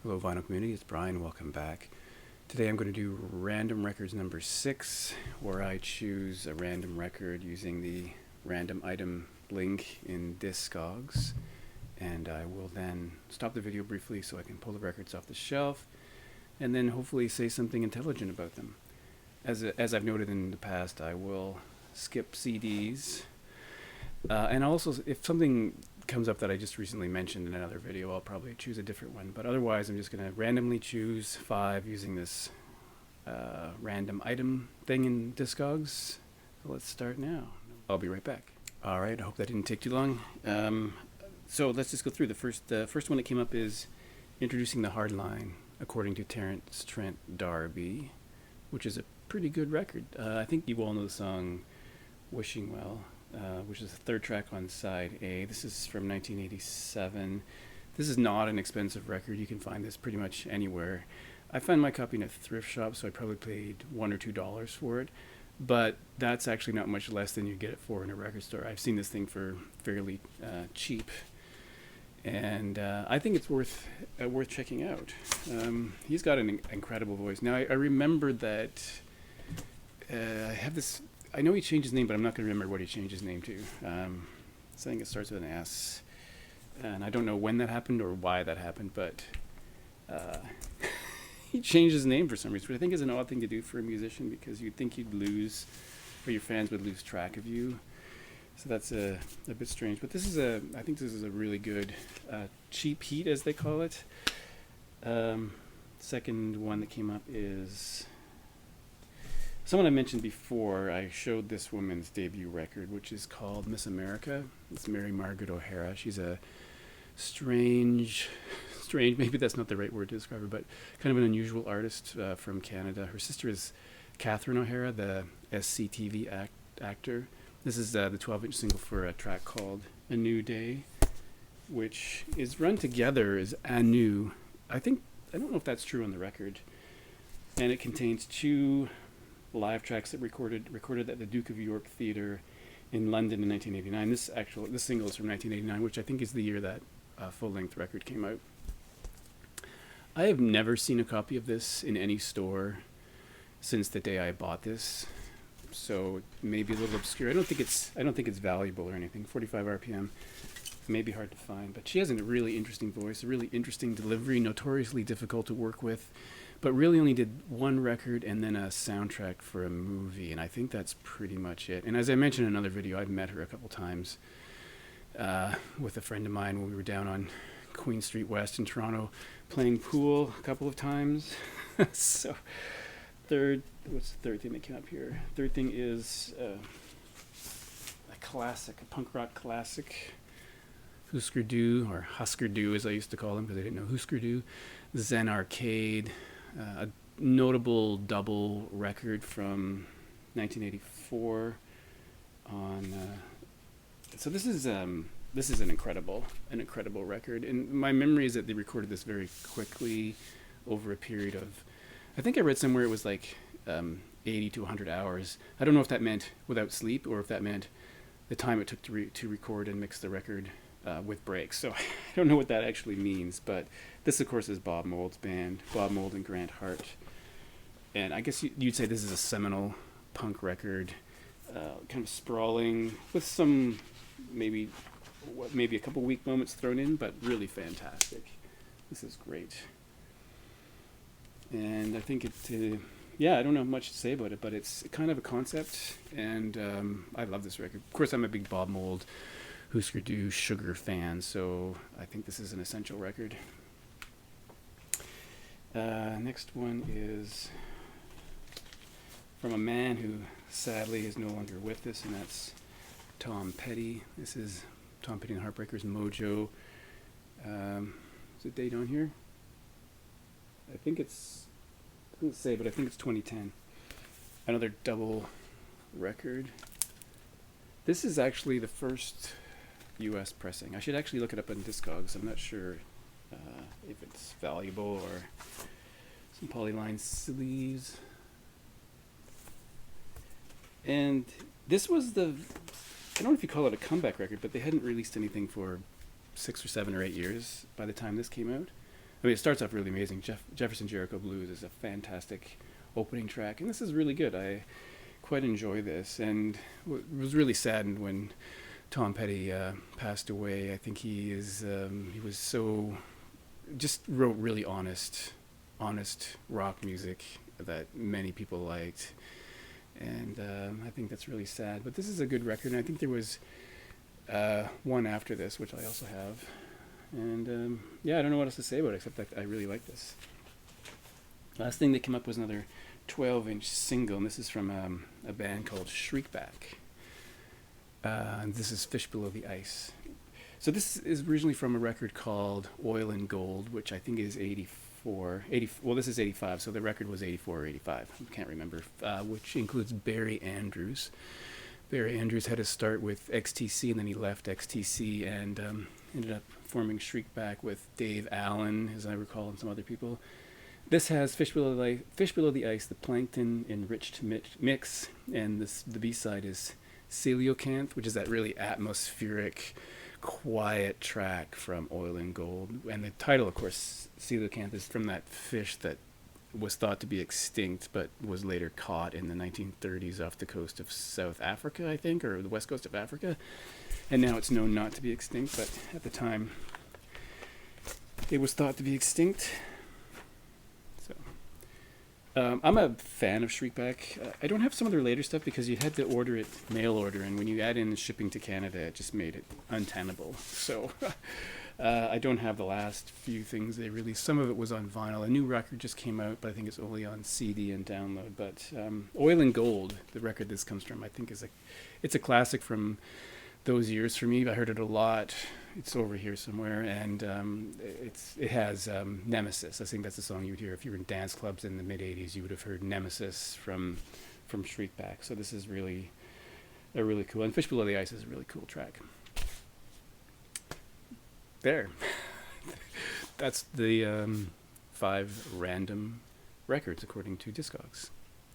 Hello vinyl community, it's Brian, welcome back. Today I'm going to do random records number 6, where I choose a random record using the random item link in Discogs, and I will then stop the video briefly so I can pull the records off the shelf and then hopefully say something intelligent about them. As I've noted in the past, I will skip CDs, and also if something comes up that I just recently mentioned in another video, I'll probably choose a different one, but otherwise I'm just going to randomly choose 5 using this random item thing in Discogs. So let's start now. I'll be right back. Alright, I hope that didn't take too long. So let's just go through. The first one that came up is Introducing the Hardline, according to Terence Trent D'Arby, which is a pretty good record. I think you all know the song Wishing Well, which is the third track on side A. This is from 1987. This is not an expensive record. You can find this pretty much anywhere. I found my copy in a thrift shop, so I probably paid $1 or $2 for it, but that's actually not much less than you get it for in a record store. I've seen this thing for fairly cheap, and I think it's worth checking out. He's got an incredible voice. Now I remembered that I have this. I know he changed his name, but I'm not going to remember what he changed his name to. Something that starts with an S. And I don't know when that happened or why that happened, but he changed his name for some reason, which I think is an odd thing to do for a musician, because you'd think you'd lose, or your fans would lose track of you. So that's a bit strange. But I think this is a really good cheap heat, as they call it. Second one that came up is someone I mentioned before. I showed this woman's debut record, which is called Miss America. It's Mary Margaret O'Hara. She's a strange, maybe that's not the right word to describe her, but kind of an unusual artist from Canada. Her sister is Catherine O'Hara, the SCTV actor. This is the 12-inch single for a track called A New Day, which is run together as Anu. I don't know if that's true on the record. And it contains 2 live tracks that recorded at the Duke of York Theatre in London in 1989. This single is from 1989, which I think is the year that full-length record came out. I have never seen a copy of this in any store since the day I bought this, so it may be a little obscure. I don't think it's valuable or anything. 45 RPM, may be hard to find, but she has a really interesting voice, a really interesting delivery, notoriously difficult to work with, but really only did 1 record and then a soundtrack for a movie, and I think that's pretty much it. And as I mentioned in another video, I've met her a couple times with a friend of mine when we were down on Queen Street West in Toronto playing pool a couple of times. So what's the third thing that came up here? Third thing is a classic, a punk rock classic. Husker Du, or Husker Du as I used to call them because I didn't know Husker Du. Zen Arcade, a notable double record from 1984 on so this is an incredible record, and my memory is that they recorded this very quickly over a period of, I think I read somewhere it was like 80 to 100 hours. I don't know if that meant without sleep or if that meant the time it took to record and mix the record with breaks. So I don't know what that actually means, but this of course is Bob Mould's band, Bob Mould and Grant Hart, and I guess you'd say this is a seminal punk record, kind of sprawling with some maybe a couple weak moments thrown in, but really fantastic. This is great, and I think I don't know much to say about it, but it's kind of a concept, and I love this record. Of course, I'm a big Bob Mould, Husker Du, Sugar fan, so I think this is an essential record. Next one is from a man who sadly is no longer with us, and that's Tom Petty. This is Tom Petty and the Heartbreakers, Mojo. Is the date on here? I didn't say, but I think it's 2010. Another double record. This is actually the first US pressing. I should actually look it up on Discogs. I'm not sure if it's valuable, or some polyline sleeves. And this was I don't know if you call it a comeback record, but they hadn't released anything for 6 or 7 or 8 years by the time this came out. I mean, it starts off really amazing. Jefferson Jericho Blues is a fantastic opening track, and this is really good. I quite enjoy this, and was really saddened when Tom Petty passed away. I think he was so just wrote really honest rock music that many people liked, and I think that's really sad. But this is a good record, and I think there was one after this, which I also have. And yeah, I don't know what else to say about it except that I really like this. Last thing that came up was another 12-inch single, and this is from a band called Shriekback. And this is Fish Below the Ice. So this is originally from a record called Oil and Gold, which I think is 84. Well, this is 85, so the record was 84 or 85. I can't remember. Which includes Barry Andrews. Barry Andrews had to start with XTC, and then he left XTC and ended up forming Shriekback with Dave Allen, as I recall, and some other people. This has Fish Below the Ice, the Plankton Enriched Mix, and the B-side is Coelacanth, which is that really atmospheric, quiet track from Oil and Gold. And the title, of course, Coelacanth, is from that fish that was thought to be extinct, but was later caught in the 1930s off the coast of South Africa, I think, or the west coast of Africa. And now it's known not to be extinct, but at the time it was thought to be extinct. So I'm a fan of Shriekback. I don't have some of their later stuff because you had to order it mail order, and when you add in shipping to Canada, it just made it untenable. So I don't have the last few things they released. Some of it was on vinyl. A new record just came out, but I think it's only on CD and download. But Oil and Gold, the record this comes from, I think it's a classic from those years for me. I heard it a lot. It's over here somewhere, and it has Nemesis. I think that's the song you would hear if you were in dance clubs in the mid '80s. You would have heard Nemesis from Shriekback. So this is really cool. And Fish Below the Ice is a really cool track. There. That's the 5 random records according to Discogs.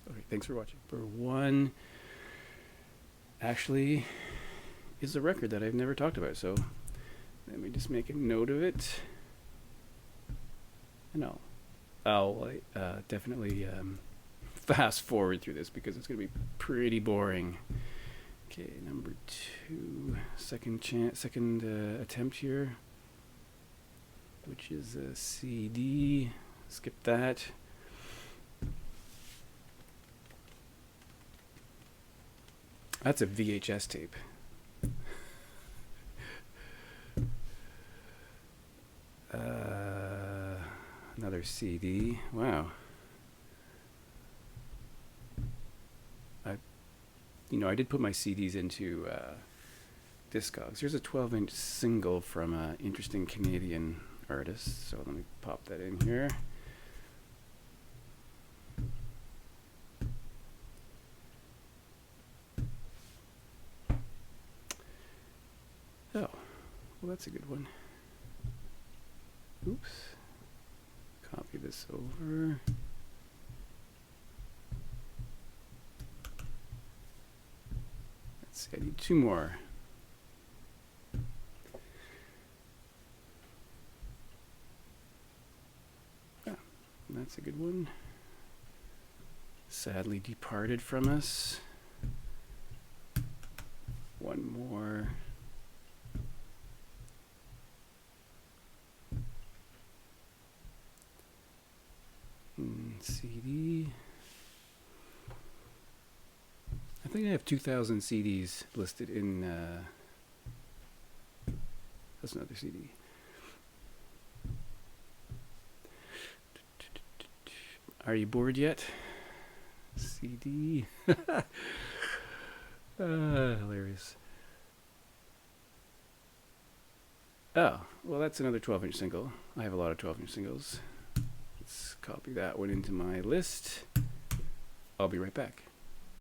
Okay, thanks for watching. For one, actually, is a record that I've never talked about, so let me just make a note of it. And I'll definitely fast forward through this because it's going to be pretty boring. Okay, number 2, second attempt here, which is a CD. Skip that. That's a VHS tape. Another CD. Wow. I did put my CDs into Discogs. Here's a 12-inch single from an interesting Canadian artist. So let me pop that in here. Oh, well, that's a good one. Oops. Copy this over. Let's see, I need 2 more. Yeah, that's a good one. Sadly departed from us. One more. CD. I think I have 2,000 CDs listed in. That's another CD. Are you bored yet? CD. Hilarious. Oh, well, that's another 12-inch single. I have a lot of 12-inch singles. Let's copy that one into my list. I'll be right back.